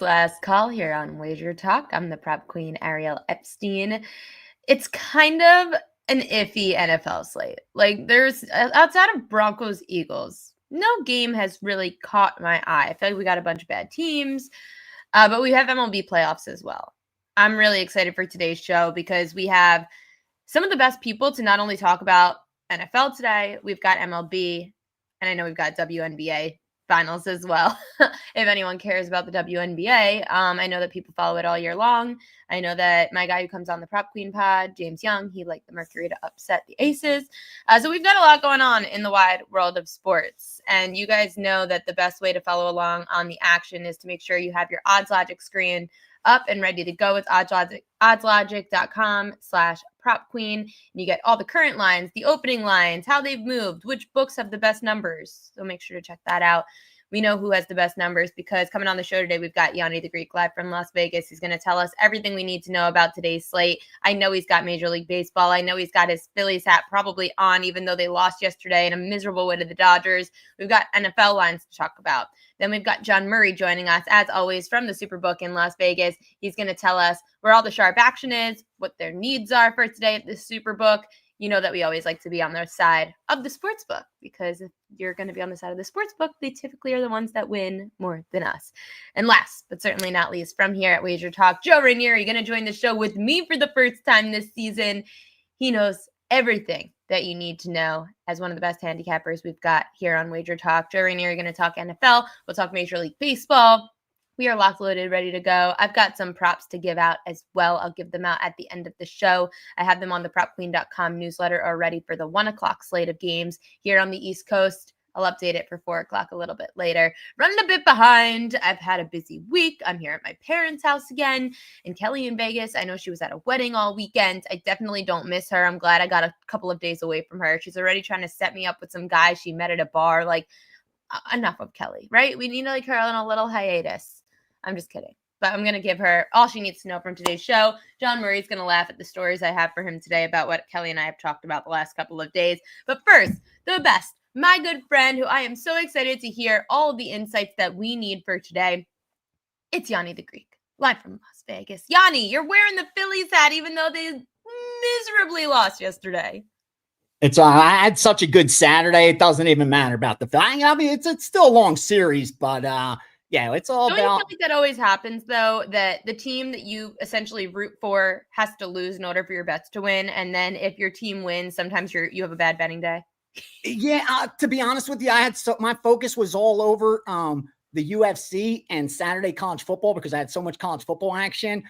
Last call here on WagerTalk. I'm the prop queen, Ariel Epstein. It's kind of an iffy NFL slate. Like, there's outside of Broncos Eagles, no game has really caught my eye. I feel like we got a bunch of bad teams, but we have MLB playoffs as well. I'm really excited for today's show because we have some of the best people to not only talk about NFL today, we've got MLB, and I know we've got WNBA finals as well. If anyone cares about the WNBA, I know that people follow it all year long. I know that my guy who comes on the Prop Queen pod, James Young, he liked the Mercury to upset the Aces. So we've got a lot going on in the wide world of sports. And you guys know that the best way to follow along on the action is to make sure you have your Odds Logic screen up and ready to go. It's oddslogic.com/prop queen. And you get all the current lines, the opening lines, how they've moved, which books have the best numbers. So make sure to check that out. We know who has the best numbers because coming on the show today, we've got Yanni the Greek live from Las Vegas. He's going to tell us everything we need to know about today's slate. I know he's got Major League Baseball. I know he's got his Phillies hat probably on, even though they lost yesterday in a miserable way to the Dodgers. We've got NFL lines to talk about. Then we've got John Murray joining us, as always, from the Superbook in Las Vegas. He's going to tell us where all the sharp action is, what their needs are for today at the Superbook. You know that we always like to be on the side of the sportsbook because if you're going to be on the side of the sportsbook, they typically are the ones that win more than us. And last, but certainly not least, from here at WagerTalk, Joe Raineri going to join the show with me for the first time this season. He knows everything that you need to know as one of the best handicappers we've got here on WagerTalk. Joe Raineri going to talk NFL. We'll talk Major League Baseball. We are locked, loaded, ready to go. I've got some props to give out as well. I'll give them out at the end of the show. I have them on the propqueen.com newsletter already for the 1 o'clock slate of games here on the East Coast. I'll update it for 4 o'clock a little bit later. Running a bit behind. I've had a busy week. I'm here at my parents' house again. And Kelly in Vegas, I know she was at a wedding all weekend. I definitely don't miss her. I'm glad I got a couple of days away from her. She's already trying to set me up with some guys she met at a bar. Like, enough of Kelly, right? We need to her on a little hiatus. I'm just kidding. But I'm going to give her all she needs to know from today's show. John Murray's going to laugh at the stories I have for him today about what Kelly and I have talked about the last couple of days. But first, the best, my good friend, who I am so excited to hear all of the insights that we need for today. It's Yanni the Greek, live from Las Vegas. Yanni, you're wearing the Phillies hat even though they miserably lost yesterday. I had such a good Saturday. It doesn't even matter about the Phillies. I mean, it's still a long series, but yeah, it's all Don't about. You feel like that always happens, though, that the team that you essentially root for has to lose in order for your bets to win, and then if your team wins, sometimes you have a bad betting day? Yeah, to be honest with you, my focus was all over the UFC and Saturday college football because I had so much college football action.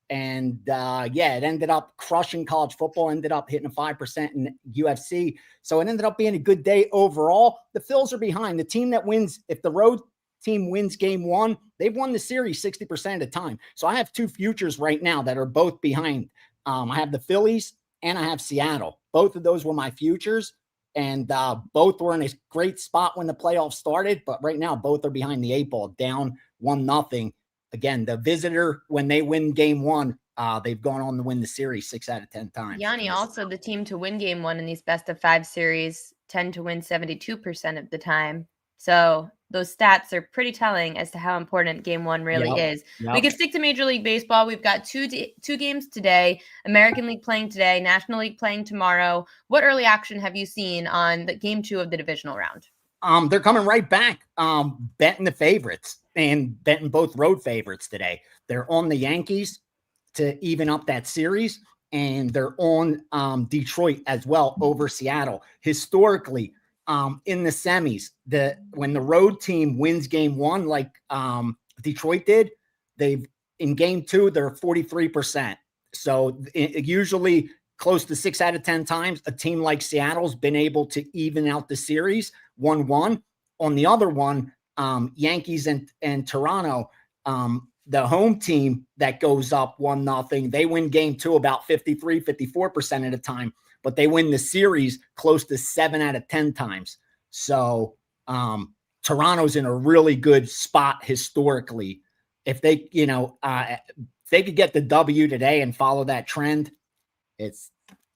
And yeah, it ended up crushing college football, ended up hitting a 5% in UFC. So it ended up being a good day overall. The Phils are behind. The team that wins, if the road team wins game one, they've won the series 60% of the time. So I have two futures right now that are both behind. I have the Phillies and I have Seattle. Both of those were my futures. And both were in a great spot when the playoffs started. But right now, both are behind the 8 ball, down 1-0. Again, the visitor, when they win game one, they've gone on to win the series 6 out of 10 times. Yanni, also the team to win game one in these best of 5 series tend to win 72% of the time. So those stats are pretty telling as to how important game one really is. Yep. We can stick to Major League Baseball. We've got two games today, American League playing today, National League playing tomorrow. What early action have you seen on the game 2 of the divisional round? They're coming right back, betting the favorites and betting both road favorites today. They're on the Yankees to even up that series, and they're on Detroit as well over Seattle. Historically, in the semis, when the road team wins game one, like Detroit did, in game 2, they're 43%. So usually close to 6 out of 10 times, a team like Seattle's been able to even out the series 1-1. On the other one, Yankees and Toronto, the home team that goes up 1-0, they win game 2 about 54% of the time, but they win the series close to 7 out of 10 times. So Toronto's in a really good spot historically. If they, if they could get the W today and follow that trend, it's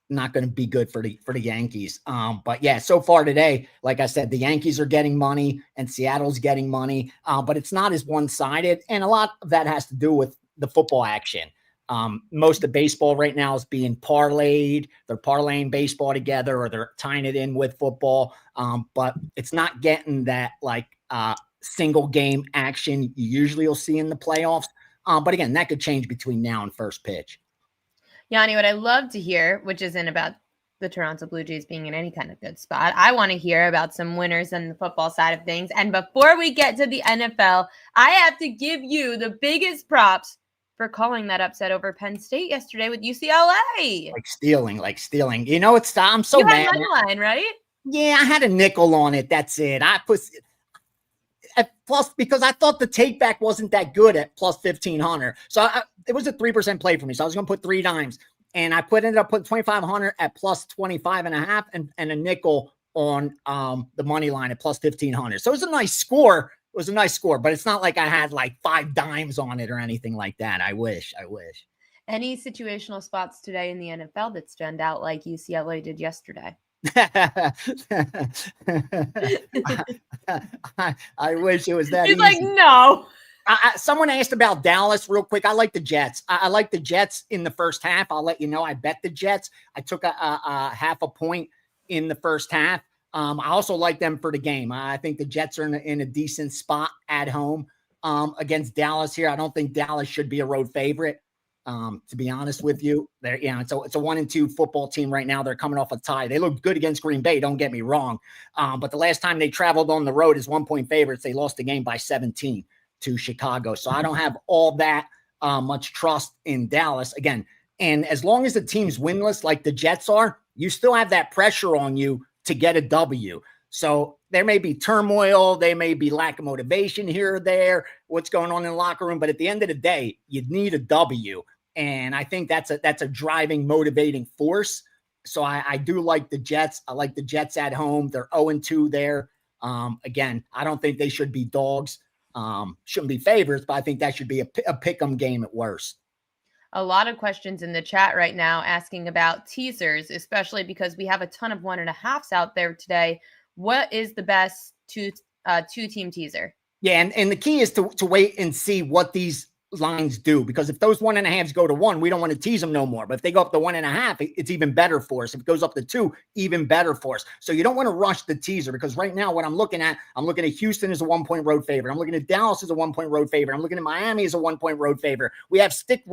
not going to be good for the Yankees. But yeah, so far today, like I said, the Yankees are getting money and Seattle's getting money, but it's not as one-sided. And a lot of that has to do with the football action. Most of baseball right now is being parlayed. They're parlaying baseball together or they're tying it in with football. But it's not getting that single game action you usually will see in the playoffs. But again, that could change between now and first pitch. Yanni, what I love to hear, which isn't about the Toronto Blue Jays being in any kind of good spot, I want to hear about some winners on the football side of things. And before we get to the NFL, I have to give you the biggest props for calling that upset over Penn State yesterday with UCLA. Like stealing. You know, I'm so mad. You had money line, right? Yeah, I had a nickel on it. That's it. I put at plus because I thought the take back wasn't that good at plus 1,500. So it was a 3% play for me. So I was going to put 3 dimes, and I ended up putting 2,500 at plus 25.5 and a nickel on the money line at plus 1,500. So it was a nice score. It was a nice score, but it's not like I had like 5 dimes on it or anything like that. I wish. Any situational spots today in the NFL that stand out like UCLA did yesterday? I wish it was that. He's easy. like, no. Someone asked about Dallas real quick. I like the Jets. I like the Jets in the first half. I'll let you know. I bet the Jets. I took a half a point in the first half. I also like them for the game. I think the Jets are in a decent spot at home against Dallas here. I don't think Dallas should be a road favorite. To be honest with you, it's a 1-2 football team right now. They're coming off a tie. They look good against Green Bay. Don't get me wrong. But the last time they traveled on the road as 1-point favorites, they lost the game by 17 to Chicago. So I don't have all that much trust in Dallas again. And as long as the team's winless, like the Jets are, you still have that pressure on you to get a W. So there may be turmoil. There may be lack of motivation here or there, what's going on in the locker room. But at the end of the day, you need a W. And I think that's a driving, motivating force. So I do like the Jets. I like the Jets at home. They're 0-2 there. Again, I don't think they should be dogs. Shouldn't be favorites, but I think that should be a pick-em game at worst. A lot of questions in the chat right now asking about teasers, especially because we have a ton of 1.5s out there today. What is the best two-team teaser? Yeah, and the key is to wait and see what these lines do, because if those 1.5s go to 1, we don't want to tease them no more. But if they go up to 1.5, it's even better for us. If it goes up to 2, even better for us. So you don't want to rush the teaser, because right now what I'm looking at Houston as a 1-point road favorite. I'm looking at Dallas as a 1-point road favorite. I'm looking at Miami as a 1-point road favorite. We have strict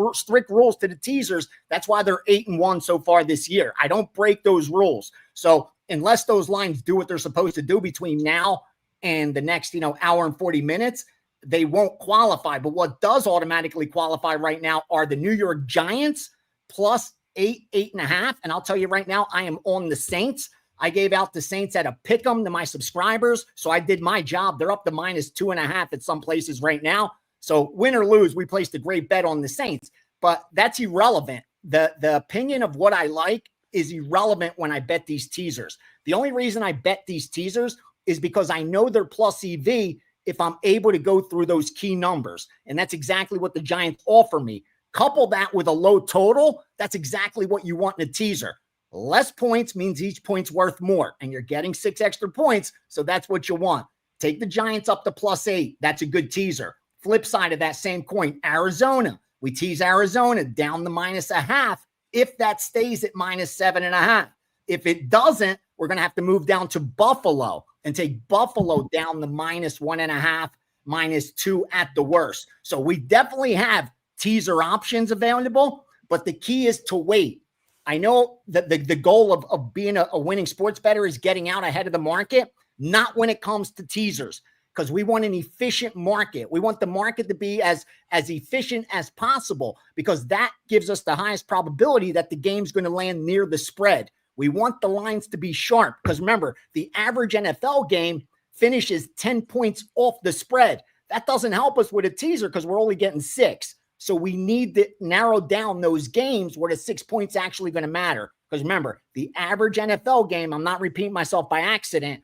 rules to the teasers. That's why they're 8-1 so far this year. I don't break those rules. So unless those lines do what they're supposed to do between now and the next, hour and 40 minutes, they won't qualify. But what does automatically qualify right now are the New York Giants plus 8.5. And I'll tell you right now, I am on the Saints. I gave out the Saints at a pick 'em to my subscribers. So I did my job. They're up to minus 2.5 at some places right now. So win or lose, we placed a great bet on the Saints, but that's irrelevant. The opinion of what I like is irrelevant when I bet these teasers. The only reason I bet these teasers is because I know they're plus EV if I'm able to go through those key numbers. And that's exactly what the Giants offer me. Couple that with a low total, that's exactly what you want in a teaser. Less points means each point's worth more, and you're getting 6 extra points, so that's what you want. Take the Giants up to plus 8. That's a good teaser. Flip side of that same coin, Arizona. We tease Arizona down the -0.5 if that stays at -7.5. If it doesn't, we're going to have to move down to Buffalo and take Buffalo down the -1.5, -2 at the worst. So we definitely have teaser options available, but the key is to wait. I know that the goal of being a winning sports bettor is getting out ahead of the market, not when it comes to teasers, because we want an efficient market. We want the market to be as efficient as possible, because that gives us the highest probability that the game's going to land near the spread. We want the lines to be sharp, because remember, the average NFL game finishes 10 points off the spread. That doesn't help us with a teaser because we're only getting 6. So we need to narrow down those games where the 6 points actually going to matter. Because remember, the average NFL game, I'm not repeating myself by accident,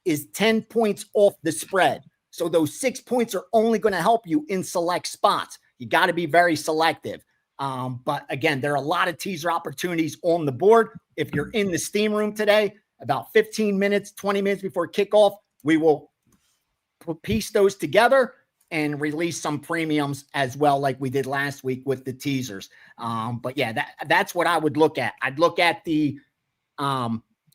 is 10 points off the spread. So those 6 points are only going to help you in select spots. You got to be very selective. But again, there are a lot of teaser opportunities on the board. If you're in the steam room today, about 15 minutes, 20 minutes before kickoff, we will piece those together and release some premiums as well, like we did last week with the teasers. But yeah, that's what I would look at. I'd look at the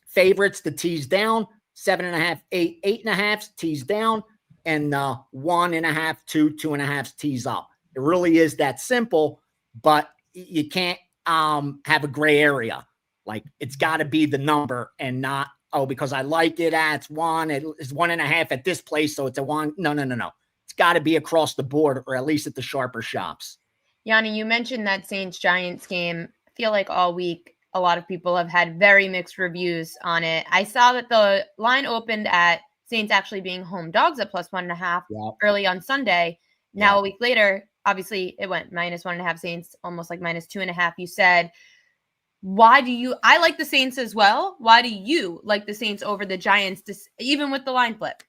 favorites to tease down, 7.5, 8, 8.5 tease down, and 1.5, 2, 2.5 tease up. It really is that simple, but you can't have a gray area. Like, it's got to be the number and not, because I like it. It's 1, it's 1.5 at this place, so it's a 1. No. It's got to be across the board, or at least at the sharper shops. Yanni, you mentioned that Saints-Giants game. I feel like all week, a lot of people have had very mixed reviews on it. I saw that the line opened at Saints actually being home dogs at +1.5 early on Sunday. Now, a week later, obviously, it went -1.5 Saints, almost like -2.5. You said, I like the Saints as well. Why do you like the Saints over the Giants, even with the line flip?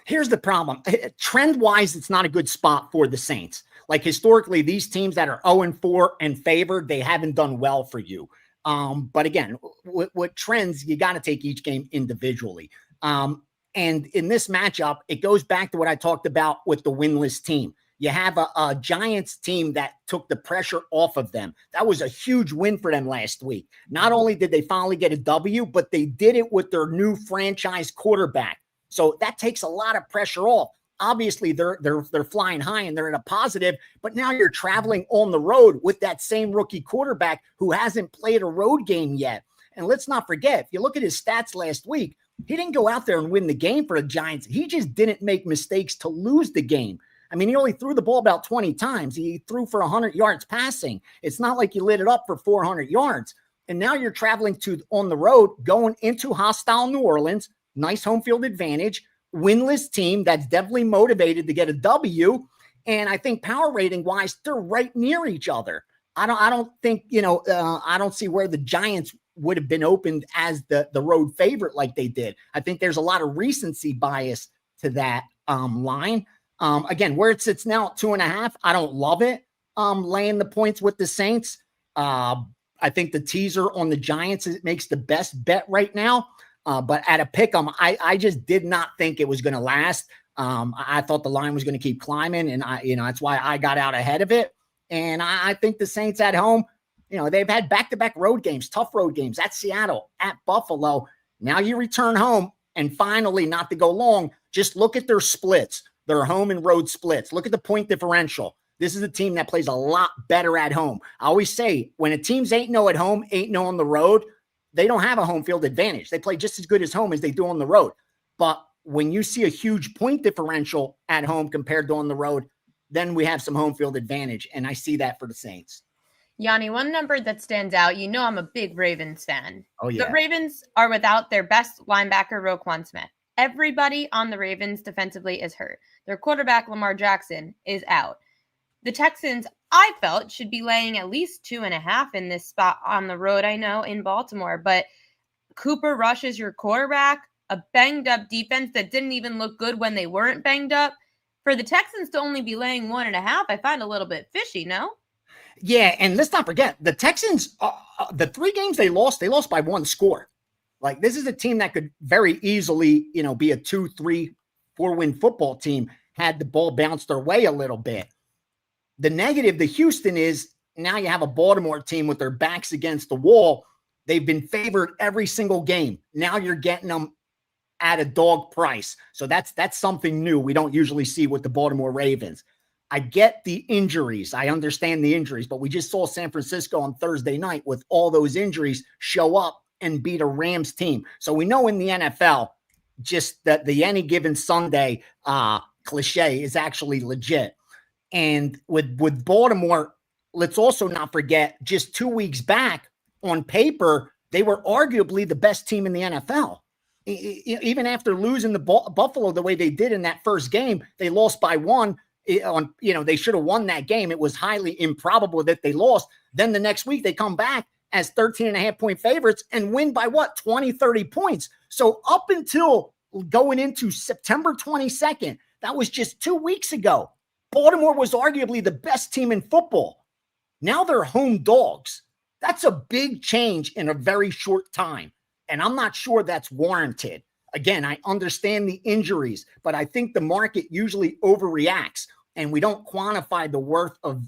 Here's the problem. Trend-wise, it's not a good spot for the Saints. Like, historically, these teams that are 0-4 and favored, they haven't done well for you. But again, with trends, you got to take each game individually. And in this matchup, it goes back to what I talked about with the winless team. You have a Giants team that took the pressure off of them. That was a huge win for them last week. Not only did they finally get a W, but they did it with their new franchise quarterback. So that takes a lot of pressure off. Obviously, they're flying high and they're in a positive, but now you're traveling on the road with that same rookie quarterback who hasn't played a road game yet. And let's not forget, if you look at his stats last week, he didn't go out there and win the game for the Giants. He just didn't make mistakes to lose the game. I mean, he only threw the ball about 20 times. He threw for 100 yards passing. It's not like you lit it up for 400 yards. And now you're traveling on the road, going into hostile New Orleans, nice home field advantage, winless team that's definitely motivated to get a W. And I think power rating wise, they're right near each other. I don't think, I don't see where the Giants would have been opened as the road favorite like they did. I think there's a lot of recency bias to that line. Again, where it sits now at 2.5, I don't love it. Laying the points with the Saints. I think the teaser on the Giants makes the best bet right now. But at a pick 'em, I just did not think it was going to last. I thought the line was going to keep climbing, and that's why I got out ahead of it. And I think the Saints at home, they've had back-to-back road games, tough road games at Seattle, at Buffalo. Now you return home, and finally, not to go long, just look at their splits. Their home and road splits. Look at the point differential. This is a team that plays a lot better at home. I always say, when a team's 8-0 at home, 8-0 on the road, they don't have a home field advantage. They play just as good as home as they do on the road. But when you see a huge point differential at home compared to on the road, then we have some home field advantage. And I see that for the Saints. Yanni, one number that stands out, I'm a big Ravens fan. Oh, yeah. The Ravens are without their best linebacker, Roquan Smith. Everybody on the Ravens defensively is hurt. Their quarterback, Lamar Jackson, is out. The Texans, I felt, should be laying at least 2.5 in this spot on the road, I know, in Baltimore. But Cooper Rush is your quarterback, a banged-up defense that didn't even look good when they weren't banged up. For the Texans to only be laying 1.5, I find a little bit fishy, no? Yeah, and let's not forget, the Texans, the 3 games they lost by 1 score. Like, this is a team that could very easily, be a 2, 3, 4-win football team had the ball bounced their way a little bit. The negative to Houston is now you have a Baltimore team with their backs against the wall. They've been favored every single game. Now you're getting them at a dog price. So that's something new we don't usually see with the Baltimore Ravens. I get the injuries. I understand the injuries, but we just saw San Francisco on Thursday night with all those injuries show up and beat a Rams team. So we know in the NFL, just that the any given Sunday cliche is actually legit. And with Baltimore, let's also not forget, just 2 weeks back on paper, they were arguably the best team in the NFL. Even after losing the Buffalo the way they did in that first game, they lost by 1. They should have won that game. It was highly improbable that they lost. Then the next week they come back as 13.5-point favorites and win by 20, 30 points. So up until going into September 22nd, that was just 2 weeks ago, Baltimore was arguably the best team in football. Now they're home dogs. That's a big change in a very short time. And I'm not sure that's warranted. Again, I understand the injuries, but I think the market usually overreacts and we don't quantify the worth of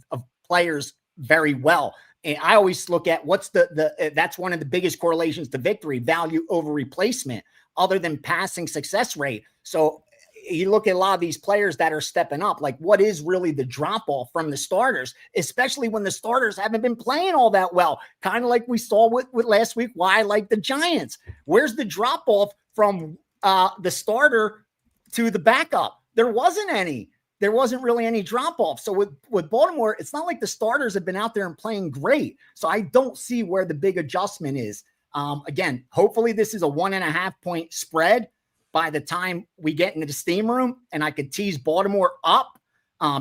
players very well. And I always look at what's that's one of the biggest correlations to victory, value over replacement, other than passing success rate. So you look at a lot of these players that are stepping up, like what is really the drop off from the starters, especially when the starters haven't been playing all that well, kind of like we saw with last week, why I like the Giants. Where's the drop off from the starter to the backup? There wasn't any. There wasn't really any drop off. So with Baltimore, it's not like the starters have been out there and playing great. So I don't see where the big adjustment is. Again, hopefully this is a 1.5 point spread by the time we get into the steam room, and I could tease Baltimore up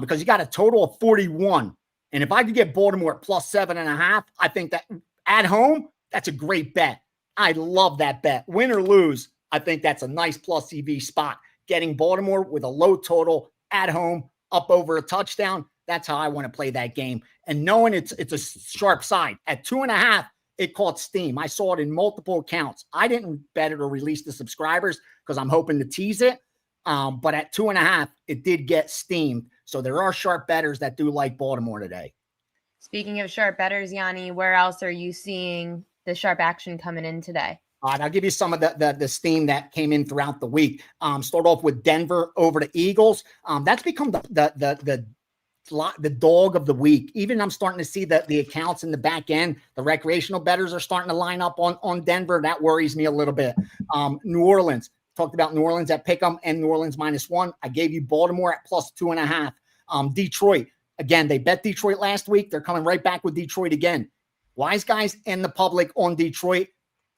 because you got a total of 41. And if I could get Baltimore at plus 7.5, I think that at home, that's a great bet. I love that bet. Win or lose, I think that's a nice plus EV spot. Getting Baltimore with a low total at home up over a touchdown. That's how I want to play that game. And knowing it's a sharp side at 2.5, it caught steam. I saw it in multiple accounts. I didn't bet it or release the subscribers because I'm hoping to tease it. But at 2.5, it did get steamed. So there are sharp bettors that do like Baltimore today. Speaking of sharp bettors, Yanni, where else are you seeing the sharp action coming in today? All right, I'll give you some of the steam that came in throughout the week. Start off with Denver over the Eagles. That's become the dog of the week. Even I'm starting to see the accounts in the back end. The recreational bettors are starting to line up on Denver. That worries me a little bit. New Orleans, talked about New Orleans at Pick'em and New Orleans -1. I gave you Baltimore at plus 2.5. Detroit, again, they bet Detroit last week. They're coming right back with Detroit again. Wise guys and the public on Detroit,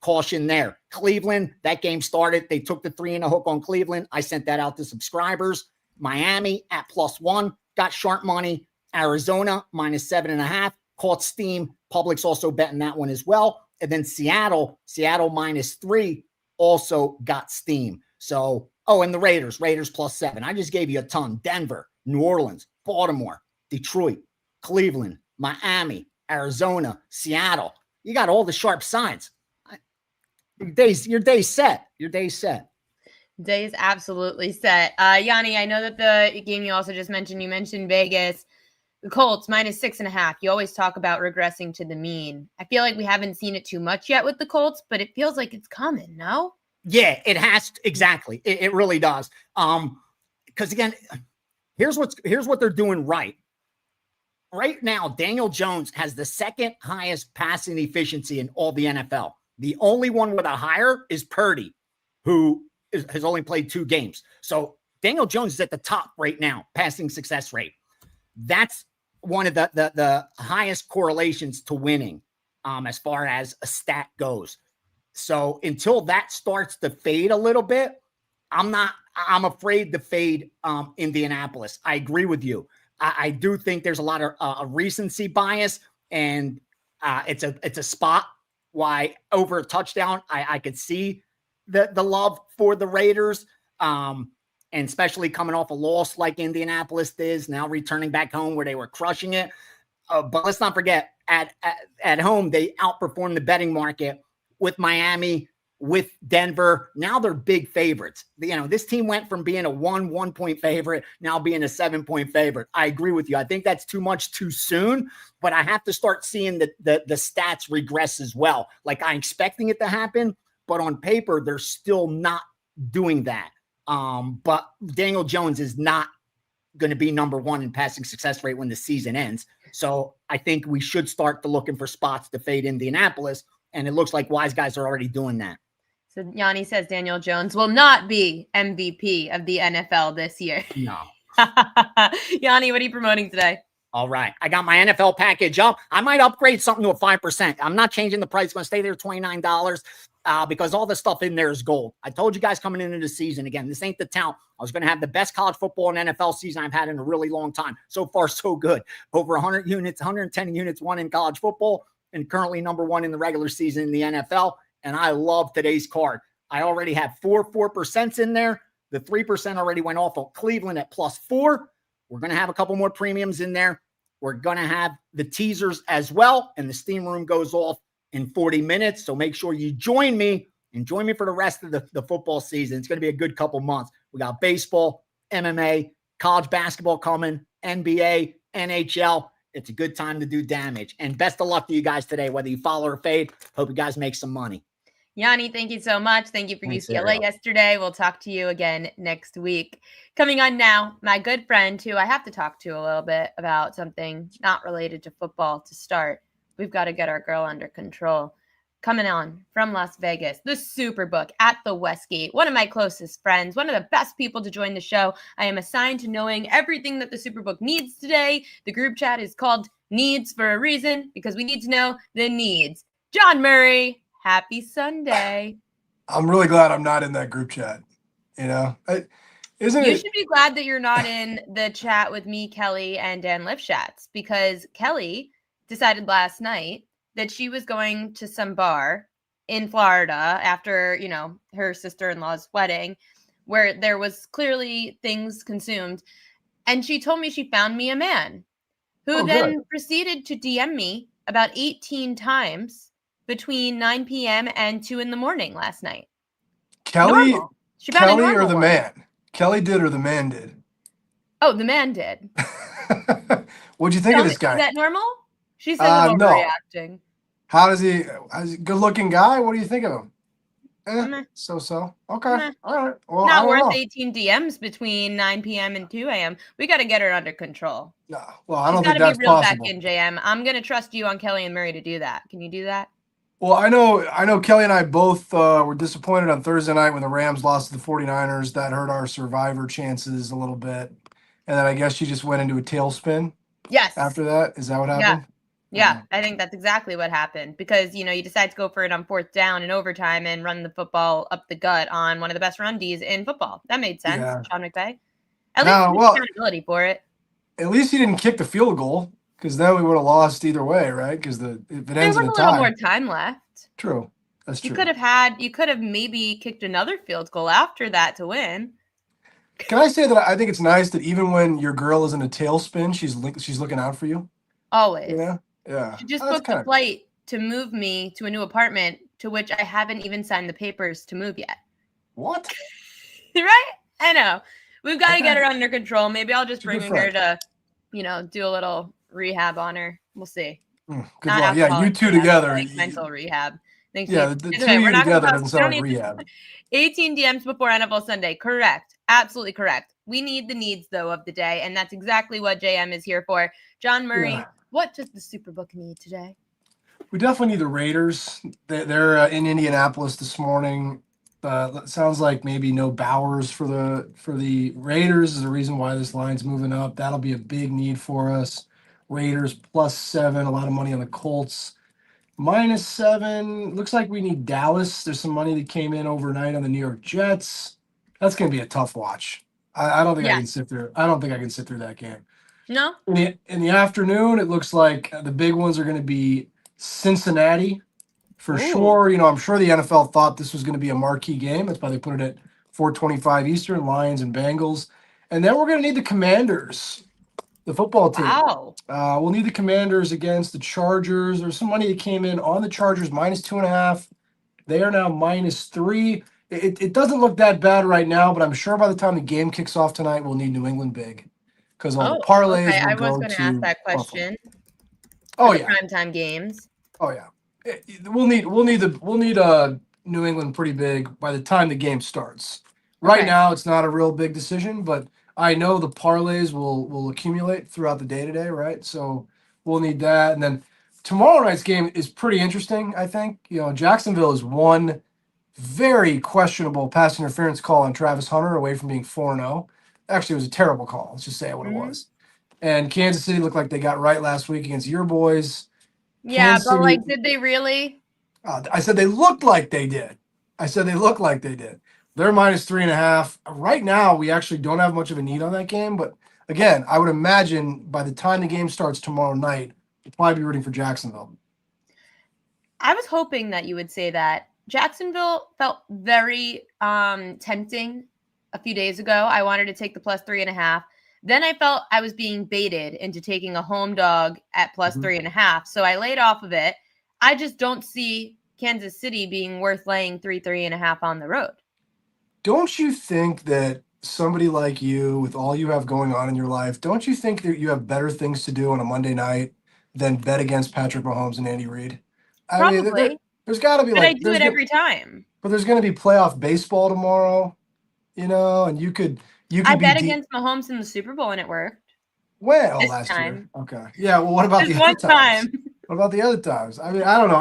caution there. Cleveland, that game started. They took the 3 and a hook on Cleveland. I sent that out to subscribers. Miami at +1. Got sharp money. Arizona -7.5. Caught steam. Public's also betting that one as well. And then Seattle -3 also got steam. So, and the Raiders +7. I just gave you a ton. Denver, New Orleans, Baltimore, Detroit, Cleveland, Miami, Arizona, Seattle. You got all the sharp sides. Your day's set. Day is absolutely set. Yanni, I know that the game you also just mentioned, you mentioned Vegas, the Colts -6.5. You always talk about regressing to the mean. I feel like we haven't seen it too much yet with the Colts, but it feels like it's coming, no? Yeah, it has to, exactly. It really does. Because again, here's what they're doing right. Right now, Daniel Jones has the second highest passing efficiency in all the NFL. The only one with a higher is Purdy, who has only played 2 games. So Daniel Jones is at the top right now, passing success rate. That's one of the highest correlations to winning as far as a stat goes. So until that starts to fade a little bit, I'm afraid to fade Indianapolis. I agree with you. I do think there's a lot of recency bias, and it's a spot why over a touchdown, I could see the love for the Raiders, and especially coming off a loss like Indianapolis is now returning back home where they were crushing it. But let's not forget at home, they outperformed the betting market with Miami, with Denver. Now they're big favorites. This team went from being a 1 point favorite, now being a 7-point favorite. I agree with you. I think that's too much too soon, but I have to start seeing the stats regress as well. Like I'm expecting it to happen, but on paper, they're still not doing that. But Daniel Jones is not going to be number 1 in passing success rate when the season ends. So I think we should start to looking for spots to fade Indianapolis. And it looks like wise guys are already doing that. So Yanni says Daniel Jones will not be MVP of the NFL this year. No. Yanni, what are you promoting today? All right. I got my NFL package up. I might upgrade something to a 5%. I'm not changing the price. It's going to stay there $29 because all the stuff in there is gold. I told you guys coming into the season, again, this ain't the tout. I was going to have the best college football and NFL season I've had in a really long time. So far, so good. Over 100 units, 110 units won in college football, and currently number 1 in the regular season in the NFL. And I love today's card. I already have 4% in there. The 3% already went off of Cleveland at +4. We're going to have a couple more premiums in there. We're going to have the teasers as well, and the steam room goes off in 40 minutes. So make sure you join me and join me for the rest of the football season. It's going to be a good couple months. We got baseball, MMA, college basketball coming, NBA, NHL. It's a good time to do damage. And best of luck to you guys today, whether you follow or fade. Hope you guys make some money. Yanni, thank you so much. Thank you for Thanks, UCLA Ariel. yesterday. We'll talk to you again next week. Coming on now, my good friend who I have to talk to a little bit about something not related to football to start. We've got to get our girl under control. Coming on from Las Vegas, the Superbook at the Westgate. One of my closest friends, one of the best people to join the show. I am assigned to knowing everything that the Superbook needs today. The group chat is called Needs for a reason because we need to know the needs. John Murray, happy Sunday. I'm really glad I'm not in that group chat. You should be glad that you're not in the chat with me, Kelly, and Dan Lifshatz, because Kelly decided last night that she was going to some bar in Florida after, her sister-in-law's wedding where there was clearly things consumed. And she told me she found me a man who then proceeded to DM me about 18 times between 9 p.m. and 2 in the morning last night. Kelly, she found Kelly a or the one. man? Kelly did or the man did? Oh, the man did. What'd you think of this guy? Is that normal? She said I'm overreacting. How does he? Is he a good-looking guy? What do you think of him? So. Okay. All right. Well, not worth 18 DMs between 9 p.m. and 2 a.m. We got to get her under control. No. Well, I don't think She's got that's to be real possible. back in, JM. I'm going to trust you on Kelly and Murray to do that. Can you do that? Well, I know Kelly and I both were disappointed on Thursday night when the Rams lost to the 49ers. That hurt our survivor chances a little bit. And then I guess she just went into a tailspin. Yes. After that? Is that what happened? Yeah, I think that's exactly what happened because, you decide to go for it on 4th down in overtime and run the football up the gut on one of the best run Ds in football. That made sense, Yeah. Sean McVay. At least he accountability for it. At least he didn't kick the field goal because then we would have lost either way, right? Because if it ends in a tie. There was a little more time left. True. That's true. You could have maybe kicked another field goal after that to win. Can I say that I think it's nice that even when your girl is in a tailspin, she's looking out for you? Always. Yeah. She just booked a flight to move me to a new apartment to which I haven't even signed the papers to move yet. What? Right? I know. We've got to get her under control. Maybe I'll just bring her to, do a little rehab on her. We'll see. Good luck. Yeah, you two together. Like mental rehab. Thanks. Yeah, the two of you together doesn't sound like rehab. 18 DMs before NFL Sunday. Correct. Absolutely correct. We need the needs, though, of the day, and that's exactly what JM is here for. John Murray, what does the Superbook need today? We definitely need the Raiders. They're in Indianapolis this morning. Sounds like maybe no Bowers for the Raiders is the reason why this line's moving up. That'll be a big need for us. Raiders +7, a lot of money on the Colts. -7. Looks like we need Dallas. There's some money that came in overnight on the New York Jets. That's going to be a tough watch. I don't think I can sit through. I don't think I can sit through that game. No. In the afternoon, it looks like the big ones are going to be Cincinnati for sure. I'm sure the NFL thought this was going to be a marquee game. That's why they put it at 4:25 Eastern. Lions and Bengals, and then we're going to need the Commanders. The football team. Wow. We'll need the Commanders against the Chargers. There's some money that came in on the Chargers, -2.5. They are now -3. It doesn't look that bad right now, but I'm sure by the time the game kicks off tonight, we'll need New England big because all the parlays will go to. I was going to ask that question. Primetime games. Oh yeah. We'll need New England pretty big by the time the game starts. Right now, it's not a real big decision, but I know the parlays will accumulate throughout the day today, right? So we'll need that. And then tomorrow night's game is pretty interesting, I think. Jacksonville is one very questionable pass interference call on Travis Hunter away from being 4-0. Actually, it was a terrible call. Let's just say what it was. And Kansas City looked like they got right last week against your boys. Yeah, Kansas City, did they really? I said they looked like they did. They're -3.5. Right now, we actually don't have much of a need on that game. But again, I would imagine by the time the game starts tomorrow night, we'll probably be rooting for Jacksonville. I was hoping that you would say that. Jacksonville felt very tempting a few days ago. I wanted to take the +3.5. Then I felt I was being baited into taking a home dog at plus 3.5. So I laid off of it. I just don't see Kansas City being worth laying 3.5 on the road. Don't you think that somebody like you, with all you have going on in your life, don't you think that you have better things to do on a Monday night than bet against Patrick Mahomes and Andy Reid? I mean, Probably. there's got to be But I do it every time. But there's going to be playoff baseball tomorrow, and you could I be bet against Mahomes in the Super Bowl and it worked. Well, This last time. year. Okay. Yeah. Well, what about Just the one other times? time. What about the other times? I mean, I don't know.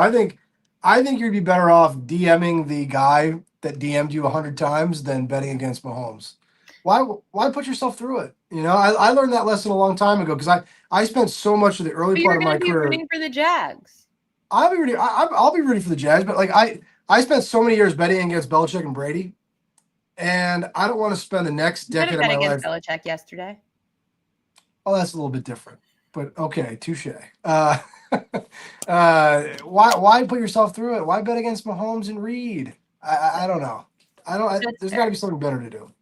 I think you'd be better off DMing the guy that DM'd you 100 times than betting against Mahomes. Why put yourself through it? I learned that lesson a long time ago because I spent so much of the early But part you're of my going to be career. rooting for the Jags. I'll be rooting for the Jags, but like I spent so many years betting against Belichick and Brady, and I don't want to spend the next decade of my life. against Belichick yesterday. Oh, that's a little bit different, but okay, touche. Why put yourself through it? Why bet against Mahomes and Reed? I don't know. There's got to be something better to do.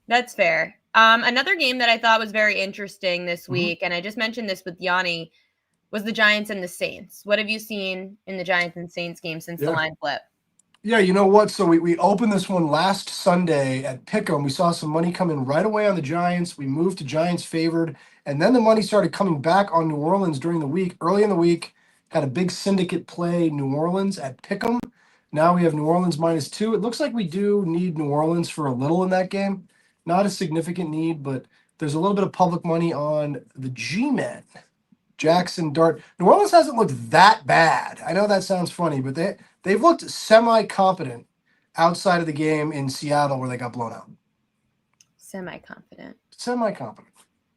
That's fair. Another game that I thought was very interesting this week, and I just mentioned this with Yanni, was the Giants and the Saints. What have you seen in the Giants and Saints game since the line flip? Yeah, you know what? So we opened this one last Sunday at Pick'em. We saw some money come in right away on the Giants. We moved to Giants favored, and then the money started coming back on New Orleans during the week. Early in the week, had a big syndicate play New Orleans at Pick'em. Now we have New Orleans -2. It looks like we do need New Orleans for a little in that game. Not a significant need, but there's a little bit of public money on the G-Men. Jackson Dart. New Orleans hasn't looked that bad. I know that sounds funny, but they've looked semi-competent outside of the game in Seattle where they got blown out. Semi-competent.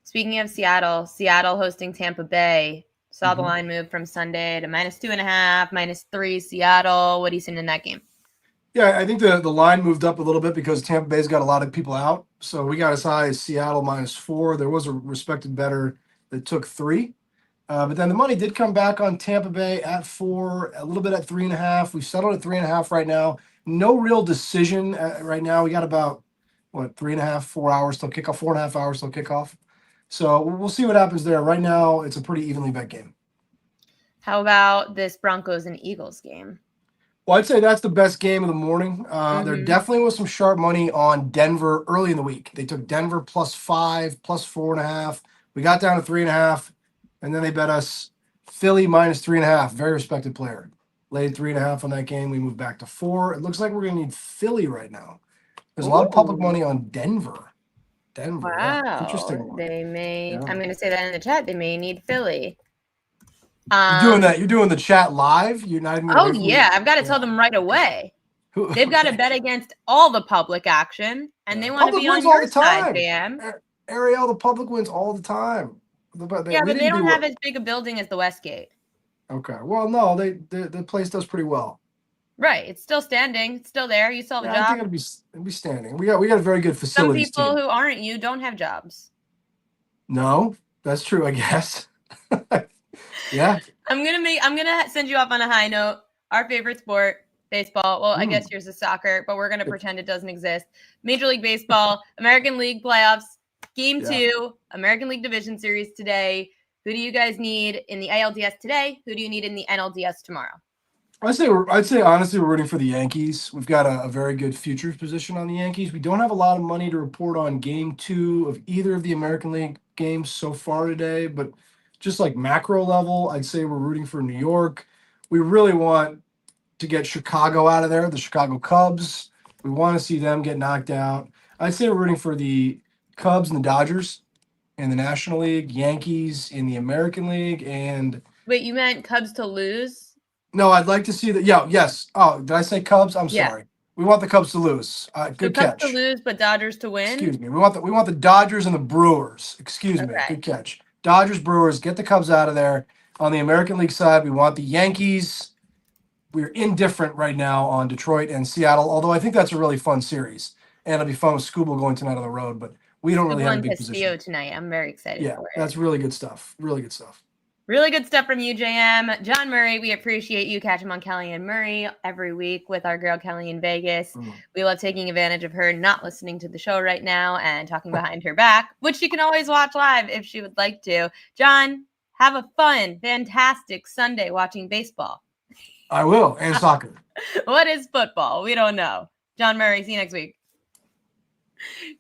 Speaking of Seattle hosting Tampa Bay. Saw the line move from Sunday to -2.5, -3 Seattle. What are you seeing in that game? Yeah, I think the line moved up a little bit because Tampa Bay's got a lot of people out. So we got as high as Seattle -4. There was a respected bettor that took 3. But then the money did come back on Tampa Bay at 4, a little bit at 3.5. We've settled at 3.5 right now. No real decision right now. We got about, 3.5, 4 hours till kickoff, 4.5 hours till kickoff. So we'll see what happens there. Right now, it's a pretty evenly bet game. How about this Broncos and Eagles game? Well, I'd say that's the best game of the morning. There definitely was some sharp money on Denver early in the week. They took Denver +5, +4.5. We got down to 3.5. And then they bet us Philly -3.5. Very respected player. Laid 3.5 on that game. We moved back to 4. It looks like we're going to need Philly right now. There's a lot of public money on Denver. Wow. Yeah. Interesting one. They may. Yeah. I'm going to say that in the chat. They may need Philly. You're doing the chat live? You're not even. Oh yeah, I've got to tell them right away. They've got to bet against all the public action, and they want to be on your side, fam. Ariel, the public wins all the time. But they don't have as big a building as the Westgate. Okay. Well, no, the place does pretty well. Right. It's still standing. It's still there. You still have a job. I think it'll be standing. We got a very good facility. Some people who aren't you don't have jobs. No, that's true, I guess. Yeah. I'm gonna send you off on a high note. Our favorite sport, baseball. Well, I guess yours is soccer, but we're gonna pretend it doesn't exist. Major League Baseball, American League playoffs. Game 2, American League Division Series today. Who do you guys need in the ALDS today? Who do you need in the NLDS tomorrow? I'd say honestly, we're rooting for the Yankees. We've got a very good futures position on the Yankees. We don't have a lot of money to report on Game 2 of either of the American League games so far today, but just like macro level, I'd say we're rooting for New York. We really want to get Chicago out of there, the Chicago Cubs. We want to see them get knocked out. I'd say we're rooting for the Cubs and the Dodgers in the National League, Yankees in the American League, and wait, you meant Cubs to lose? No, I'd like to see that. Yeah, yes. Oh, did I say Cubs? I'm sorry. We want the Cubs to lose. Good catch. Cubs to lose, but Dodgers to win. Excuse me. We want the Dodgers and the Brewers. Excuse me. Good catch. Dodgers, Brewers. Get the Cubs out of there. On the American League side, we want the Yankees. We're indifferent right now on Detroit and Seattle. Although I think that's a really fun series, and it'll be fun with Scooble going tonight on the road. But we don't really have a big position tonight. I'm very excited. Yeah, for it. That's really good stuff. Really good stuff. Really good stuff from you, JM. John Murray, we appreciate you. Catch him on Kelly and Murray every week with our girl Kelly in Vegas. We love taking advantage of her not listening to the show right now and talking behind her back, which she can always watch live if she would like to. John, have a fun, fantastic Sunday watching baseball. I will, and soccer. What is football? We don't know. John Murray, see you next week.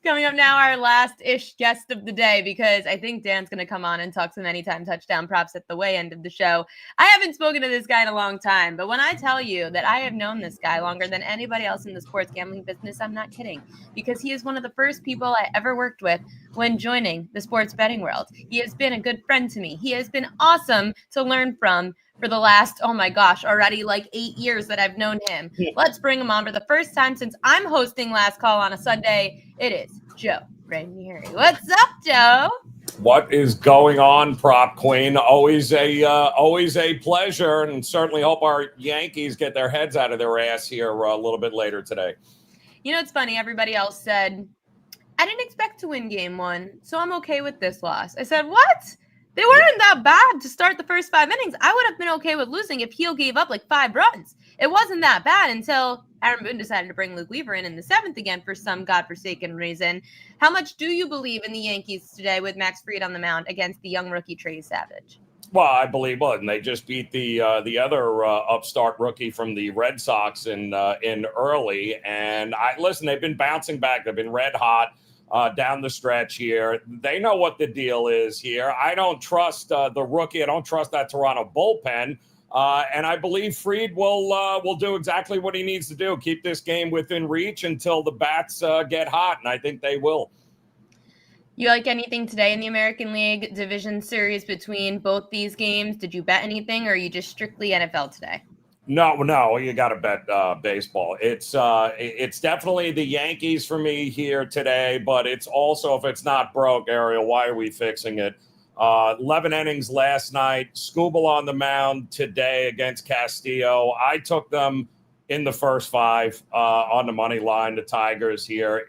Coming up now, our last-ish guest of the day, because I think Dan's going to come on and talk some anytime touchdown props at the way end of the show. I haven't spoken to this guy in a long time, but when I tell you that I have known this guy longer than anybody else in the sports gambling business, I'm not kidding, because he is one of the first people I ever worked with when joining the sports betting world. He has been a good friend to me. He has been awesome to learn from for the last, oh my gosh, already like 8 years that I've known him. Let's bring him on for the first time since I'm hosting Last Call on a Sunday. It is Joe Raineri. What's up, Joe? What is going on, Prop Queen? Always a pleasure, and certainly hope our Yankees get their heads out of their ass here a little bit later today. You know, it's funny. Everybody else said, I didn't expect to win game one, so I'm okay with this loss. I said, what? They weren't that bad to start the first 5 innings. I would have been okay with losing if Heel gave up like 5 runs. It wasn't that bad until Aaron Boone decided to bring Luke Weaver in the 7th again for some godforsaken reason. How much do you believe in the Yankees today with Max Fried on the mound against the young rookie Trey Savage? Well, I believe and they just beat the other upstart rookie from the Red Sox in early. And listen, they've been bouncing back. They've been red hot. Down the stretch here. They know what the deal is here. I don't trust the rookie. I don't trust that Toronto bullpen. And I believe Fried will do exactly what he needs to do, keep this game within reach until the bats get hot, and I think they will. You like anything today in the American League Division Series between both these games? Did you bet anything, or are you just strictly NFL today? No, you got to bet baseball. It's definitely the Yankees for me here today, but it's also, if it's not broke, Ariel, why are we fixing it? 11 innings last night, Skubal on the mound today against Castillo. I took them in the first 5 on the money line, the Tigers here.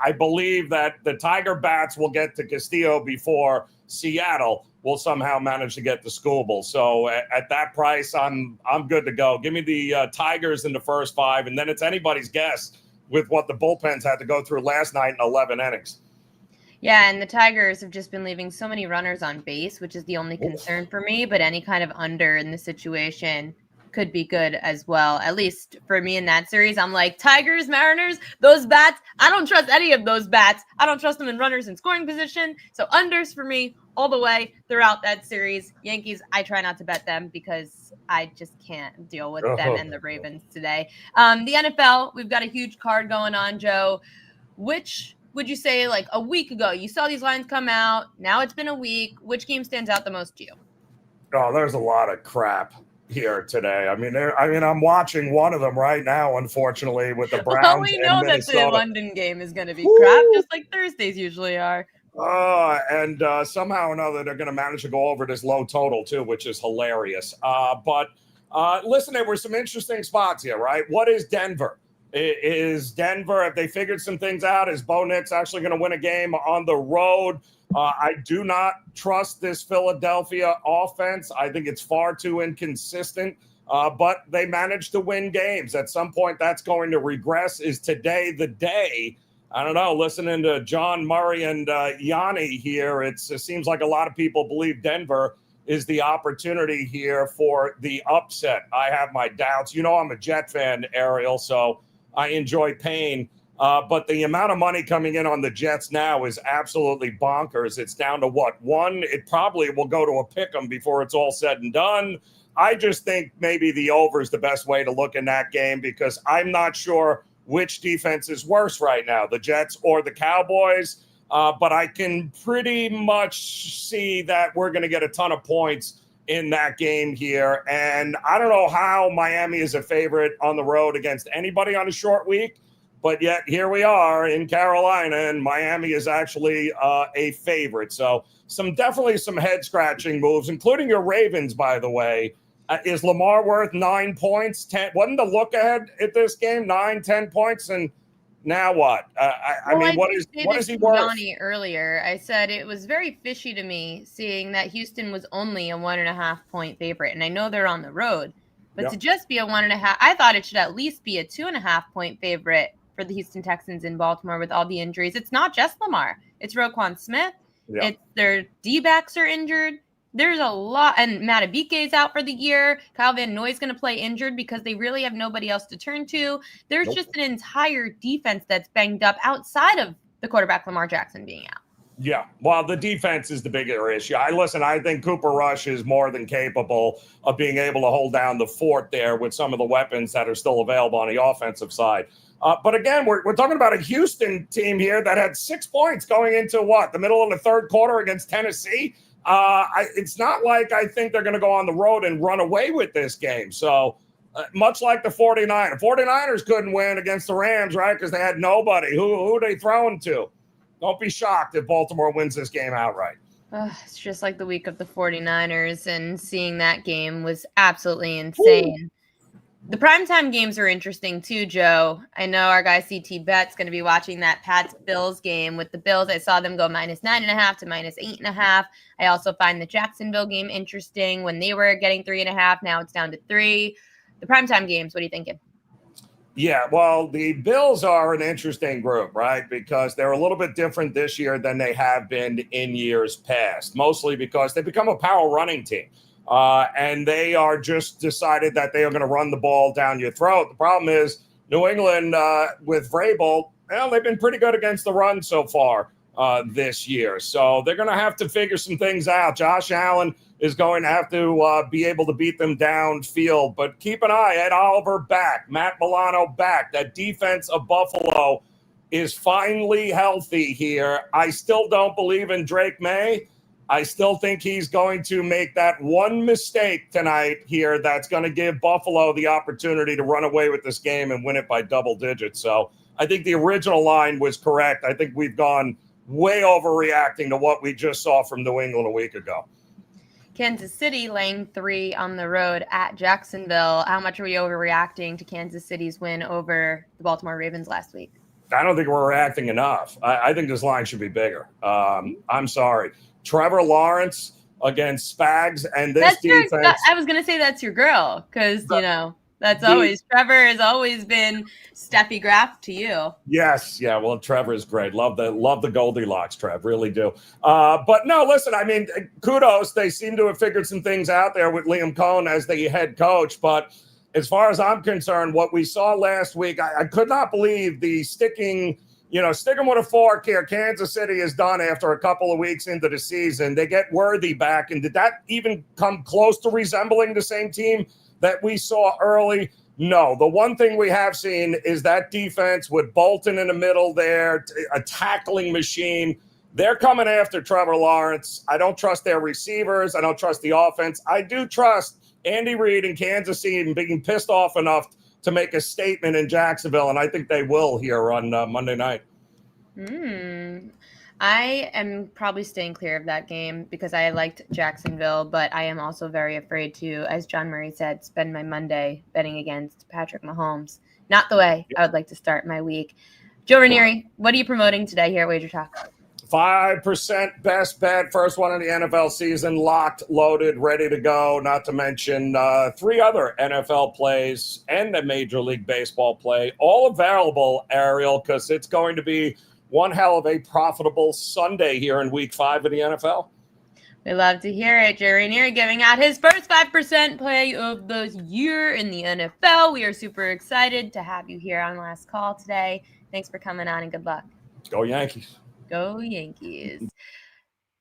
I believe that the Tiger bats will get to Castillo before Seattle will somehow manage to get the Skubal. So at that price, I'm good to go. Give me the Tigers in the first 5, and then it's anybody's guess with what the bullpens had to go through last night in 11 innings. Yeah, and the Tigers have just been leaving so many runners on base, which is the only concern for me, but any kind of under in this situation could be good as well. At least for me in that series, I'm like, Tigers, Mariners, those bats, I don't trust any of those bats. I don't trust them in runners in scoring position. So unders for me all the way throughout that series. Yankees, I try not to bet them because I just can't deal with them and the Ravens today. The NFL, we've got a huge card going on, Joe. Which would you say, like a week ago, you saw these lines come out, now it's been a week, which game stands out the most to you? Oh, there's a lot of crap here today. I mean, I'm watching one of them right now, unfortunately, with the Browns. Well, we know that the London game is going to be crap, just like Thursdays usually are. And somehow or another, they're going to manage to go over this low total, too, which is hilarious. But listen, there were some interesting spots here, right? What is Denver? Is Denver, if they figured some things out, is Bo Nix actually going to win a game on the road? I do not trust this Philadelphia offense. I think it's far too inconsistent, but they managed to win games. At some point, that's going to regress. Is today the day? I don't know. Listening to John Murray and Yanni here, it seems like a lot of people believe Denver is the opportunity here for the upset. I have my doubts. You know I'm a Jet fan, Ariel, so I enjoy pain. But the amount of money coming in on the Jets now is absolutely bonkers. It's down to what? 1? It probably will go to a pick'em before it's all said and done. I just think maybe the over is the best way to look in that game because I'm not sure which defense is worse right now, the Jets or the Cowboys. But I can pretty much see that we're going to get a ton of points in that game here. And I don't know how Miami is a favorite on the road against anybody on a short week, but yet here we are in Carolina and Miami is actually a favorite. So definitely some head scratching moves, including your Ravens, by the way. Is Lamar worth 9 points? 10 wasn't the look ahead at this game 9-10 points, and Now what? I mean, what is he worth? Gianni earlier, I said it was very fishy to me seeing that Houston was only a 1.5 point favorite, and I know they're on the road, but to just be a 1.5, I thought it should at least be a 2.5 point favorite for the Houston Texans in Baltimore with all the injuries. It's not just Lamar; it's Roquan Smith. It's their D-backs are injured. There's a lot, and Matabike is out for the year. Kyle Van Noy's going to play injured because they really have nobody else to turn to. There's just an entire defense that's banged up outside of the quarterback Lamar Jackson being out. Yeah, well, the defense is the bigger issue. I think Cooper Rush is more than capable of being able to hold down the fort there with some of the weapons that are still available on the offensive side. But again, we're talking about a Houston team here that had 6 points going into the middle of the third quarter against Tennessee. It's not like I think they're going to go on the road and run away with this game. So much like the 49ers couldn't win against the Rams, right? Because they had nobody. Who are they throwing to? Don't be shocked if Baltimore wins this game outright. It's just like the week of the 49ers, and seeing that game was absolutely insane. Ooh. The primetime games are interesting too, Joe. I know our guy CT Bet's going to be watching that Pats-Bills game. With the Bills, I saw them go -9.5 to -8.5. I also find the Jacksonville game interesting. When they were getting 3.5, now it's down to 3. The primetime games, what are you thinking? Yeah, well, the Bills are an interesting group, right? Because they're a little bit different this year than they have been in years past, mostly because they become a power running team. And they are just decided that they are going to run the ball down your throat. The problem is New England with Vrabel, they've been pretty good against the run so far this year. So they're going to have to figure some things out. Josh Allen is going to have to be able to beat them downfield. But keep an eye, Ed Oliver back, Matt Milano back. That defense of Buffalo is finally healthy here. I still don't believe in Drake May. I still think he's going to make that one mistake tonight here that's going to give Buffalo the opportunity to run away with this game and win it by double digits. So I think the original line was correct. I think we've gone way overreacting to what we just saw from New England a week ago. Kansas City laying 3 on the road at Jacksonville. How much are we overreacting to Kansas City's win over the Baltimore Ravens last week? I don't think we're reacting enough. I think this line should be bigger. I'm sorry. Trevor Lawrence against Spags and this defense. I was going to say that's your girl because, that's always – Trevor has always been Steffi Graf to you. Yes. Yeah, well, Trevor is great. Love the Goldilocks, Trev. Really do. But, no, listen, I mean, kudos. They seem to have figured some things out there with Liam Cohen as the head coach. But as far as I'm concerned, what we saw last week, I could not believe the sticking – stick them with a fork here. Kansas City is done after a couple of weeks into the season. They get Worthy back. And did that even come close to resembling the same team that we saw early? No. The one thing we have seen is that defense with Bolton in the middle there, a tackling machine. They're coming after Trevor Lawrence. I don't trust their receivers. I don't trust the offense. I do trust Andy Reid and Kansas City being pissed off enough to make a statement in Jacksonville, and I think they will here on Monday night. I am probably staying clear of that game because I liked Jacksonville, but I am also very afraid to, as John Murray said, spend my Monday betting against Patrick Mahomes. Not the way I would like to start my week. Joe Raineri, what are you promoting today here at WagerTalk? 5% best bet, first one in the NFL season, locked, loaded, ready to go. Not to mention 3 other NFL plays and a Major League Baseball play, all available, Ariel, because it's going to be one hell of a profitable Sunday here in Week 5 of the NFL. We love to hear it. Joe Raineri giving out his first 5% play of the year in the NFL. We are super excited to have you here on Last Call today. Thanks for coming on and good luck. Go Yankees. Go Yankees.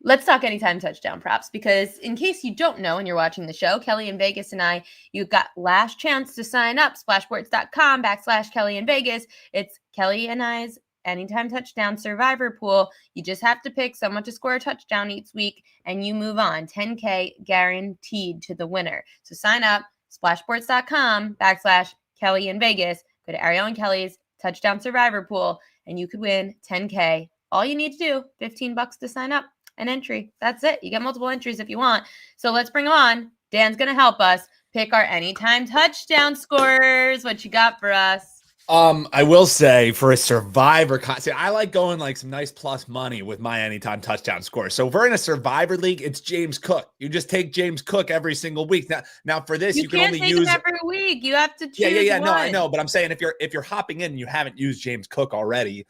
Let's talk anytime touchdown props because in case you don't know and you're watching the show, Kelly in Vegas and I, you've got last chance to sign up, splashsports.com/Kelly in Vegas. It's Kelly and I's anytime touchdown survivor pool. You just have to pick someone to score a touchdown each week and you move on. $10K guaranteed to the winner. So sign up, splashsports.com/Kelly in Vegas. Go to Ariel and Kelly's touchdown survivor pool and you could win $10K. All you need to do, $15 to sign up, an entry. That's it. You get multiple entries if you want. So let's bring them on. Dan's going to help us pick our anytime touchdown scorers. What you got for us? I will say for a survivor, I like going like some nice plus money with my anytime touchdown score. So if we're in a survivor league, it's James Cook. You just take James Cook every single week. Now for this, you can can't only take use him every week. You have to choose. Yeah. one. No, I know, but I'm saying if you're hopping in and you haven't used James Cook already,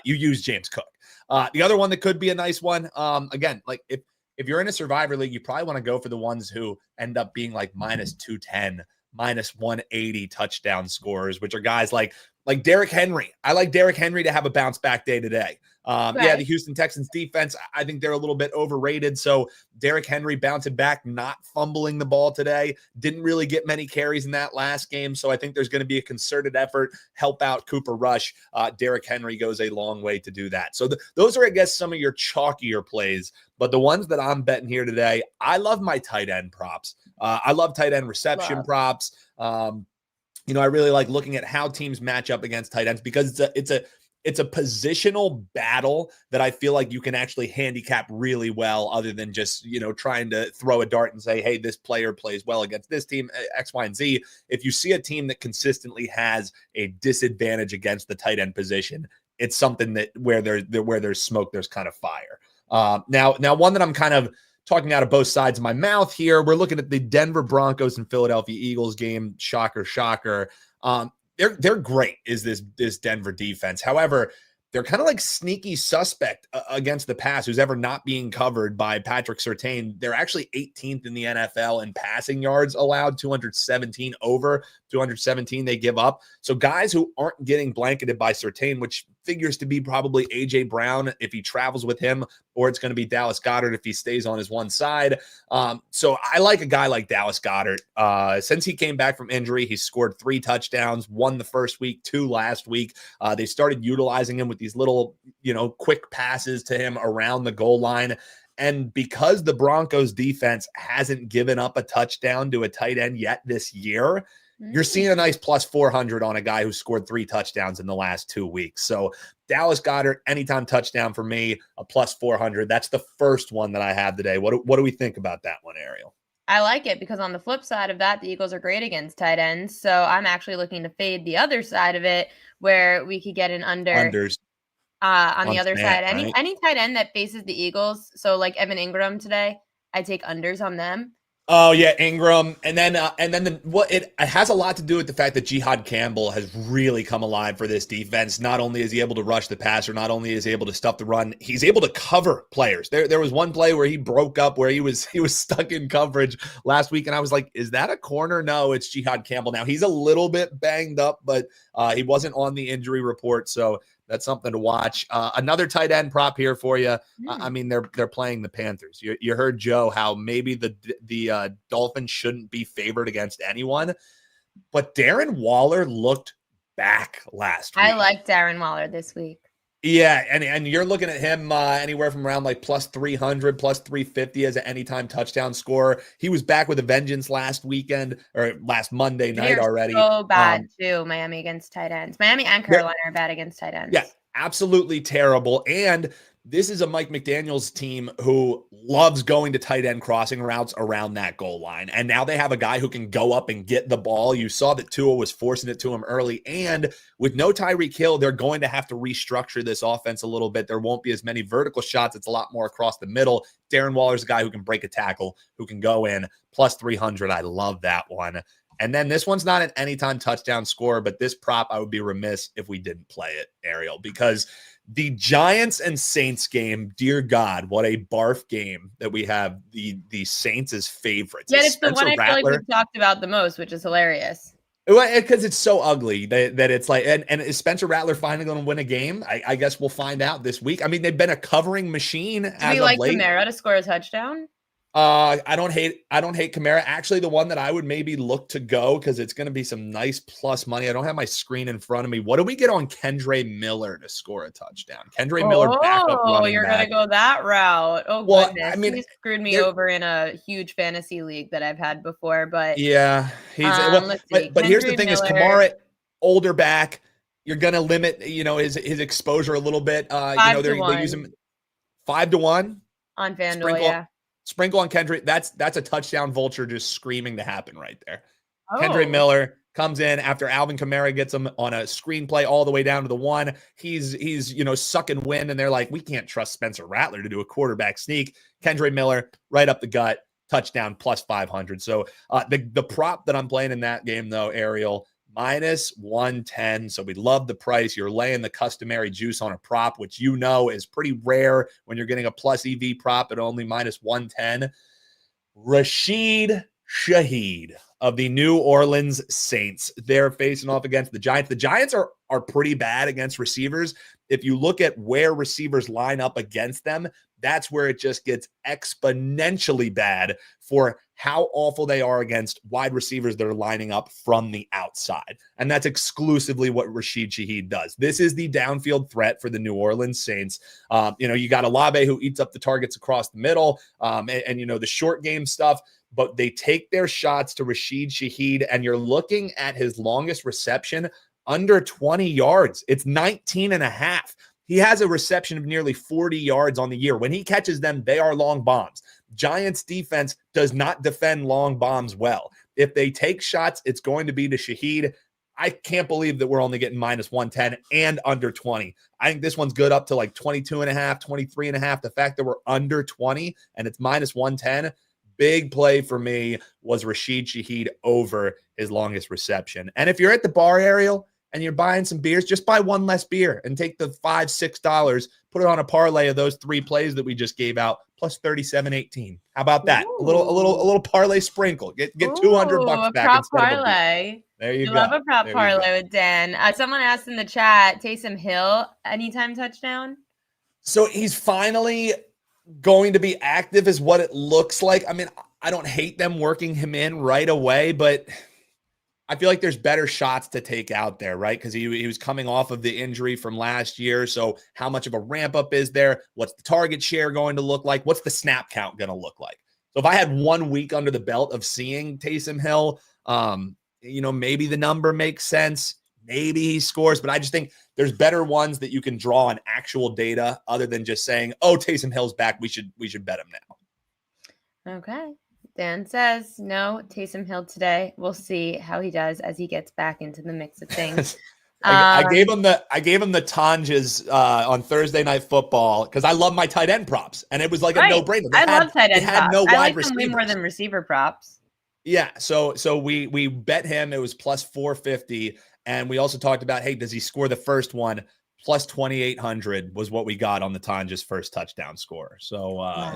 you use James Cook. The other one that could be a nice one, again, like if you're in a survivor league, you probably want to go for the ones who end up being like minus 210, minus 180 touchdown scores, which are guys like Derrick Henry. I like Derrick Henry to have a bounce back day today. Yeah, the Houston Texans defense, I think they're a little bit overrated. So Derrick Henry bouncing back, not fumbling the ball today, didn't really get many carries in that last game. So I think there's going to be a concerted effort, help out Cooper Rush. Derrick Henry goes a long way to do that. So those are, I guess, some of your chalkier plays. But the ones that I'm betting here today, I love my tight end props. I love tight end reception props. I really like looking at how teams match up against tight ends because it's a positional battle that I feel like you can actually handicap really well other than just, trying to throw a dart and say, hey, this player plays well against this team, X, Y, and Z. If you see a team that consistently has a disadvantage against the tight end position, it's something that where there's smoke, there's kind of fire. Now one that I'm kind of talking out of both sides of my mouth here, we're looking at the Denver Broncos and Philadelphia Eagles game. Shocker. They're great, is this Denver defense. However, they're kind of like sneaky suspect against the pass, who's ever not being covered by Patrick Surtain. They're actually 18th in the NFL in passing yards allowed, 217 over, 217 they give up. So guys who aren't getting blanketed by Surtain, which figures to be probably A.J. Brown if he travels with him, or it's going to be Dallas Goedert if he stays on his one side. So I like a guy like Dallas Goedert. Since he came back from injury, he's scored 3 touchdowns, 1 the first week, 2 last week. They started utilizing him with these little, quick passes to him around the goal line. And because the Broncos defense hasn't given up a touchdown to a tight end yet this year, you're seeing a nice plus 400 on a guy who scored 3 touchdowns in the last 2 weeks. So Dallas Goedert, anytime touchdown for me, a plus 400. That's the first one that I have today. What do we think about that one, Ariel? I like it because on the flip side of that, the Eagles are great against tight ends. So I'm actually looking to fade the other side of it where we could get an unders. On the other side, any tight end that faces the Eagles. So like Evan Ingram today, I take unders on them. Oh yeah, Ingram, and then it has a lot to do with the fact that Jihad Campbell has really come alive for this defense. Not only is he able to rush the passer, not only is he able to stuff the run, he's able to cover players. There was one play where he broke up, where he was stuck in coverage last week, and I was like, is that a corner? No, it's Jihad Campbell. Now he's a little bit banged up, but he wasn't on the injury report, so that's something to watch. Another tight end prop here for you. I mean, they're playing the Panthers. You heard Joe how maybe the Dolphins shouldn't be favored against anyone, but Darren Waller looked back last week. I like Darren Waller this week. Yeah, and you're looking at him anywhere from around like plus 300, plus 350 as an anytime touchdown scorer. He was back with a vengeance last weekend or last Monday night already. So bad too, Miami against tight ends. Miami and Carolina are bad against tight ends. Yeah, absolutely terrible. And this is a Mike McDaniel's team who loves going to tight end crossing routes around that goal line. And now they have a guy who can go up and get the ball. You saw that Tua was forcing it to him early. And with no Tyreek Hill, they're going to have to restructure this offense a little bit. There won't be as many vertical shots. It's a lot more across the middle. Darren Waller's a guy who can break a tackle, who can go in. Plus 300. I love that one. And then this one's not an anytime touchdown score, but this prop, I would be remiss if we didn't play it, Ariel, because the Giants and Saints game, dear God, what a barf game that we have the Saints as favorites. Yeah, it's the one I feel like we've talked about the most, which is hilarious. Because it's so ugly that it's like, and is Spencer Rattler finally going to win a game? I guess we'll find out this week. I mean, they've been a covering machine. Do we like Kamara to score a touchdown? I don't hate Kamara. Actually, the one that I would maybe look to go because it's going to be some nice plus money. I don't have my screen in front of me. What do we get on Kendre Miller to score a touchdown? Kendre Miller backup running back. You're going to go that route. Oh, well, goodness. I mean, he screwed me over in a huge fantasy league that I've had before. But yeah, but here's the thing: Miller is Kamara older back. You're going to limit, his exposure a little bit. They use him 5-1 on FanDuel. Yeah. Sprinkle on Kendre. That's a touchdown vulture just screaming to happen right there. Kendre Miller, comes in after Alvin Kamara gets him on a screenplay all the way down to the 1. He's sucking wind, and they're like, we can't trust Spencer Rattler to do a quarterback sneak. Kendre Miller right up the gut, touchdown plus 500. So the prop that I'm playing in that game, though, Ariel, minus 110. So we love the price. You're laying the customary juice on a prop, which is pretty rare when you're getting a plus EV prop at only minus 110. Rashid Shaheed of the New Orleans Saints. They're facing off against the Giants. The Giants are pretty bad against receivers. If you look at where receivers line up against them, that's where it just gets exponentially bad for how awful they are against wide receivers that are lining up from the outside. And that's exclusively what Rashid Shaheed does. This is the downfield threat for the New Orleans Saints. You got Olave who eats up the targets across the middle and the short game stuff, but they take their shots to Rashid Shaheed, and you're looking at his longest reception under 20 yards. It's 19 and a half. He has a reception of nearly 40 yards on the year. When he catches them, they are long bombs. Giants defense does not defend long bombs well. If they take shots, it's going to be to Shaheed. I can't believe that we're only getting minus 110 and under 20. I think this one's good up to like 22 and a half, 23 and a half. The fact that we're under 20 and it's minus 110, big play for me was Rashid Shaheed over his longest reception. And if you're at the bar, Ariel, and you're buying some beers, just buy one less beer and take the $5-6, put it on a parlay of those 3 plays that we just gave out, plus 37.18. How about that? Ooh. A little parlay sprinkle. Get $200 back prop instead parlay. of a beer. There you go. Love a prop There parlay with Dan. Someone asked in the chat, Taysom Hill, anytime touchdown? So he's finally going to be active is what it looks like. I mean, I don't hate them working him in right away, but I feel like there's better shots to take out there, right? Because he was coming off of the injury from last year. So how much of a ramp up is there? What's the target share going to look like? What's the snap count going to look like? So if I had 1 week under the belt of seeing Taysom Hill, maybe the number makes sense. Maybe he scores, but I just think there's better ones that you can draw on actual data other than just saying, oh, Taysom Hill's back. We should bet him now. Okay. Dan says no, Taysom Hill today. We'll see how he does as he gets back into the mix of things. I gave him the Tanjas on Thursday Night Football because I love my tight end props, and it was like a no-brainer. I love tight end props. No I wide like them way more than receiver props. Yeah, so we bet him. It was plus 450, and we also talked about, hey, does he score the first one? Plus 2,800 was what we got on the Tanja's first touchdown score. So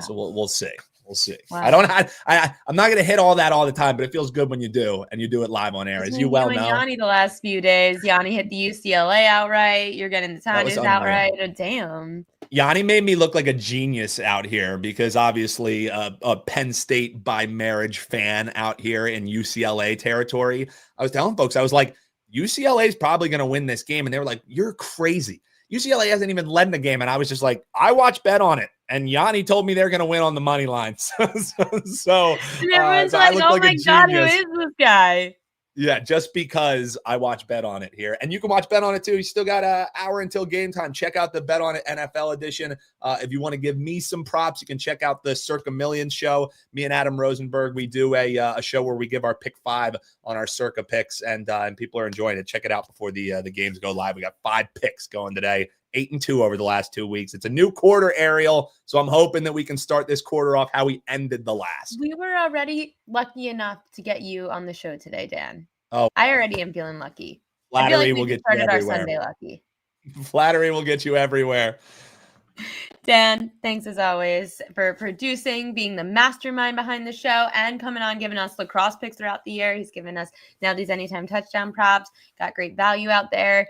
we'll see. We'll see. Wow. I'm not going to hit all that all the time, but it feels good when you do, and you do it live on air, as you well know. Yanni the last few days, Yanni hit the UCLA outright. You're getting the Tanjas outright. Oh, damn. Yanni made me look like a genius out here because obviously a Penn State by marriage fan out here in UCLA territory. I was telling folks, I was like, UCLA is probably going to win this game. And they were like, you're crazy. UCLA hasn't even led in the game. And I was just like, I watched bet on it. And Yanni told me they're going to win on the money line. So everyone's like, oh my God, who is this guy? Yeah, just because I watch Bet On It here. And you can watch Bet On It too. You still got an hour until game time. Check out the Bet On It NFL edition. If you want to give me some props, you can check out the Circa Millions show. Me and Adam Rosenberg, we do a show where we give our pick 5 on our Circa picks, and people are enjoying it. Check it out before the games go live. We got 5 picks going today. 8-2 over the last 2 weeks. It's a new quarter, Ariel. So I'm hoping that we can start this quarter off how we ended the last. We were already lucky enough to get you on the show today, Dan. Oh, I already am feeling lucky. Flattery will get you everywhere. Our Sunday lucky. Flattery will get you everywhere. Dan, thanks as always for producing, being the mastermind behind the show, and coming on, giving us lacrosse picks throughout the year. He's given us now these anytime touchdown props. Got great value out there.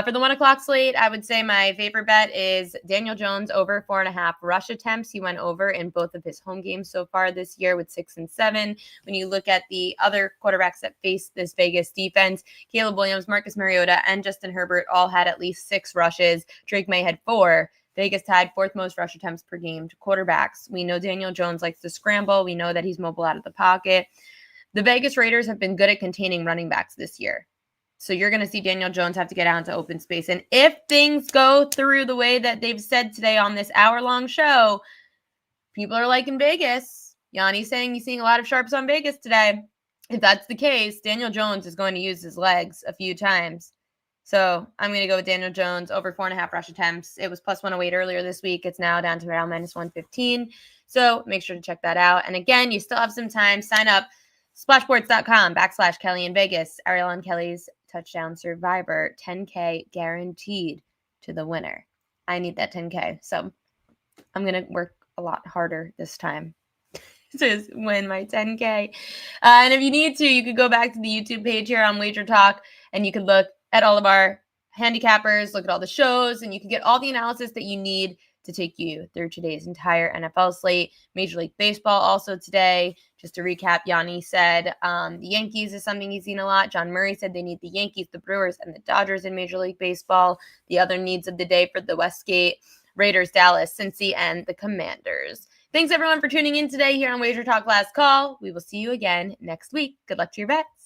For the 1 o'clock slate, I would say my favorite bet is Daniel Jones over 4.5 rush attempts. He went over in both of his home games so far this year with 6 and 7. When you look at the other quarterbacks that face this Vegas defense, Caleb Williams, Marcus Mariota, and Justin Herbert all had at least 6 rushes. Drake May had 4. Vegas tied 4th most rush attempts per game to quarterbacks. We know Daniel Jones likes to scramble. We know that he's mobile out of the pocket. The Vegas Raiders have been good at containing running backs this year. So you're going to see Daniel Jones have to get out into open space. And if things go through the way that they've said today on this hour-long show, people are liking Vegas. Yanni's saying he's seeing a lot of sharps on Vegas today. if that's the case, Daniel Jones is going to use his legs a few times. So I'm going to go with Daniel Jones over 4.5 rush attempts. It was plus 108 earlier this week. It's now down to around minus 115. So make sure to check that out. And again, you still have some time. Sign up splashboards.com/Kelly in Vegas. Ariel and Kelly's touchdown survivor, 10K guaranteed to the winner. I need that 10K. So I'm going to work a lot harder this time to win my 10K. And if you need to, you could go back to the YouTube page here on WagerTalk and you could look at all of our handicappers, look at all the shows, and you can get all the analysis that you need to take you through today's entire NFL slate. Major League Baseball also today. Just to recap, Yanni said the Yankees is something he's seen a lot. John Murray said they need the Yankees, the Brewers, and the Dodgers in Major League Baseball. The other needs of the day for the Westgate, Raiders, Dallas, Cincy, and the Commanders. Thanks, everyone, for tuning in today here on Wager Talk Last Call. We will see you again next week. Good luck to your bets.